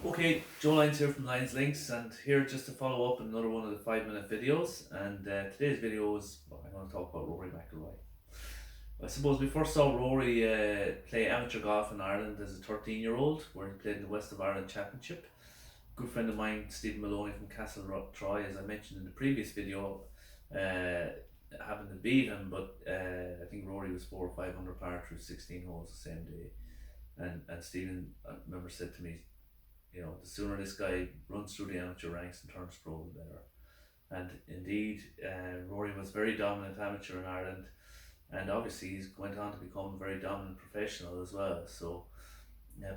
Okay, Joe Lyons here from Lyons Links, and here just to follow up another one of the 5 minute videos. And today's video is I'm going to talk about Rory McIlroy. I suppose we first saw Rory play amateur golf in Ireland as a 13-year-old, where he played in the West of Ireland Championship. Good friend of mine, Stephen Maloney from Castle Troy, as I mentioned in the previous video, happened to beat him, but I think Rory was 4 or 5 under par through 16 holes the same day. And Stephen, I remember, said to me, the sooner this guy runs through the amateur ranks and turns pro, the better. And indeed, Rory was very dominant amateur in Ireland, and obviously he's went on to become a very dominant professional as well. So,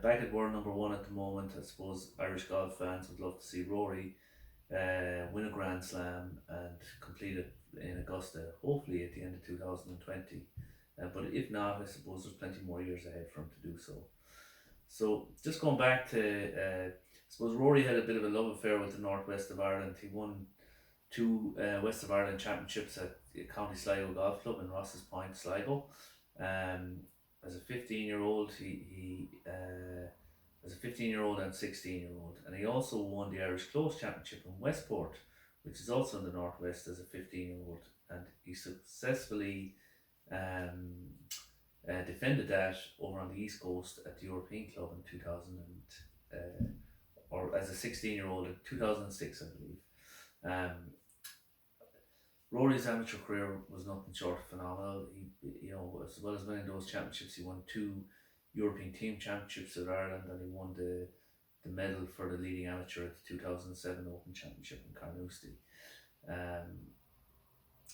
back at world number one at the moment, I suppose Irish golf fans would love to see Rory win a Grand Slam and complete it in Augusta, hopefully at the end of 2020. But if not, I suppose there's plenty more years ahead for him to do so. So just going back to, I suppose Rory had a bit of a love affair with the northwest of Ireland. He won two West of Ireland championships at County Sligo Golf Club in Ross's Point, Sligo. As a 15-year-old, as a 15-year-old and 16-year-old, and he also won the Irish Close Championship in Westport, which is also in the northwest, as a 15-year-old, and he successfully defended that over on the East Coast at the European Club in 2000 or as a 16-year-old in 2006, I believe. Rory's amateur career was nothing short of phenomenal. He, as well as winning those championships, he won two European Team Championships of Ireland, and he won the medal for the leading amateur at the 2007 Open Championship in Carnoustie.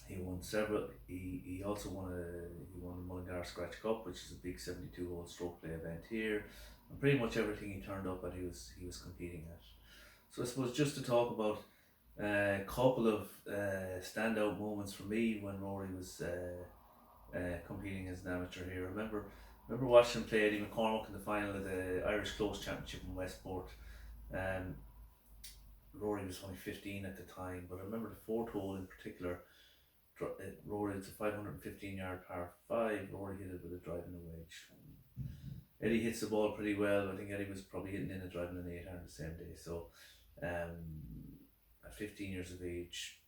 He won several. He also won the Mullingar Scratch Cup, which is a big 72-hole stroke play event here, and pretty much everything he turned up at, he was competing at. So I suppose just to talk about a couple of standout moments for me when Rory was competing as an amateur here. Remember watching him play Eddie McCormack in the final of the Irish Close Championship in Westport. Rory was only 15 at the time, but I remember the fourth hole in particular. Rory, it's a 515-yard par 5. Rory hit it with a driving a wedge. Eddie hits the ball pretty well. I think Eddie was probably hitting in a driving an 8-iron the same day. So, at 15 years of age,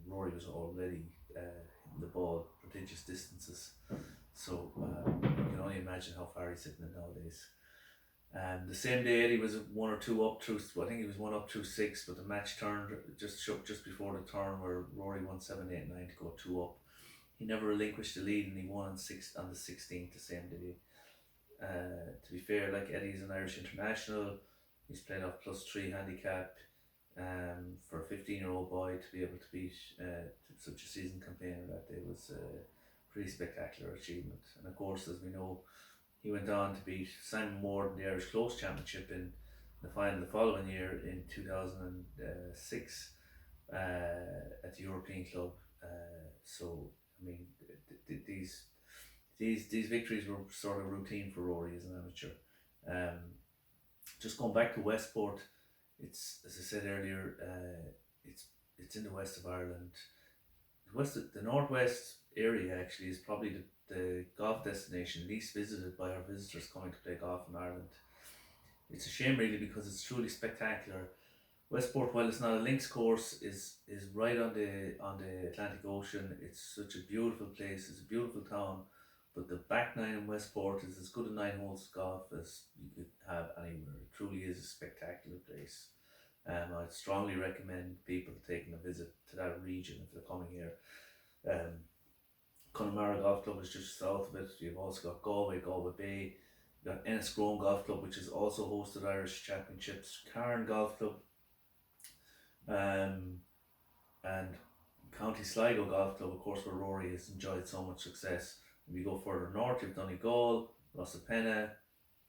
Rory was already hitting the ball prodigious distances. So you can only imagine how far he's hitting it nowadays. The same day, Eddie was one or two up through. I think he was one up through 6, but the match turned just before the turn, where Rory won 7, 8, 9 to go 2 up. He never relinquished the lead, and he won on the 16th the same day. To be fair, like, Eddie's an Irish international. He's played off +3 handicap. For a 15-year-old boy to be able to beat such a seasoned campaigner that day was a pretty spectacular achievement. And of course, as we know, he went on to beat Simon Ward in the Irish Close Championship in the final the following year in 2006 at the European Club. So, I mean, these victories were sort of routine for Rory as an amateur. Just going back to Westport, it's, as I said earlier, it's in the west of Ireland. The northwest area actually is probably the golf destination least visited by our visitors coming to play golf in Ireland. It's a shame, really, because it's truly spectacular. Westport, while it's not a links course, is right on the Atlantic Ocean. It's such a beautiful place. It's a beautiful town, but the back nine in Westport is as good a 9 holes of golf as you could have anywhere. It truly is a spectacular place. I'd strongly recommend people taking a visit to that region if they're coming here. Connemara Golf Club is just south of it. You've also got Galway Bay. You've got Enniscrone Golf Club, which has also hosted Irish Championships. Cairn Golf Club. And County Sligo Golf Club, of course, where Rory has enjoyed so much success. If you go further north, you've Donegal, Rossapena,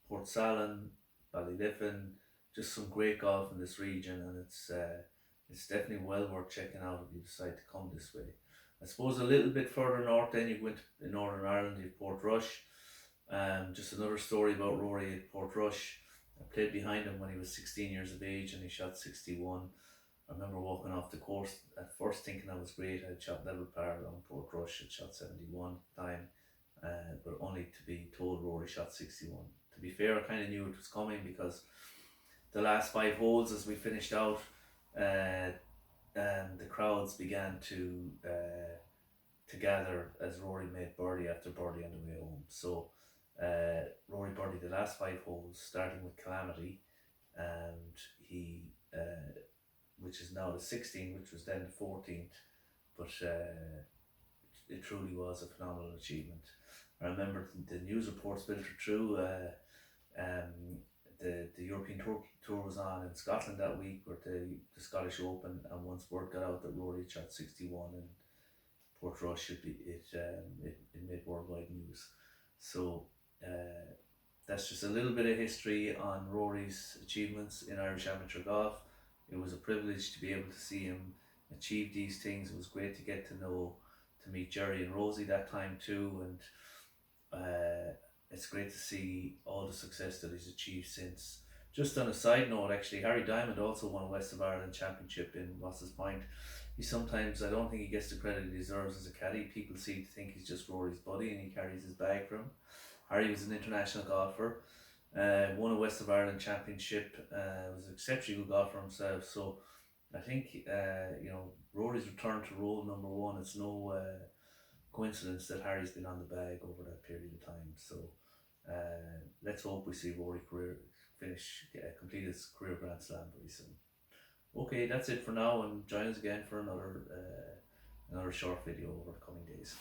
Port Salin, Ballyliffin. Just some great golf in this region, and it's definitely well worth checking out if you decide to come this way. I suppose a little bit further north, then you go into Northern Ireland, you have Portrush. Just another story about Rory at Portrush. I played behind him when he was 16 years of age, and he shot 61. I remember walking off the course at first thinking I was great. I had shot level par along Portrush. I shot 71 time, but only to be told Rory shot 61. To be fair, I kind of knew it was coming, because the last 5 holes as we finished out, and the crowds began to gather as Rory made birdie after birdie on the way home. So Rory birdied the last 5 holes, starting with Calamity, and he, which is now the 16th, which was then the 14th, but it truly was a phenomenal achievement. I remember the news reports filtered through. The European Tour was on in Scotland that week, with the Scottish Open, and once word got out that Rory had shot 61 in Portrush, it made worldwide news. So that's just a little bit of history on Rory's achievements in Irish amateur golf. It was a privilege to be able to see him achieve these things. It was great to get to meet Jerry and Rosie that time too, and it's great to see all the success that he's achieved since. Just on a side note, actually, Harry Diamond also won a West of Ireland championship in Ross's Point. I don't think he gets the credit he deserves as a caddy. People seem to think he's just Rory's buddy and he carries his bag for him. Harry was an international golfer, won a West of Ireland championship, was an exceptionally good golfer himself. So I think Rory's return to role number one. It's no coincidence that Harry's been on the bag over that period of time. So let's hope we see Rory complete his career Grand Slam very soon. Okay, that's it for now, and join us again for another short video over the coming days.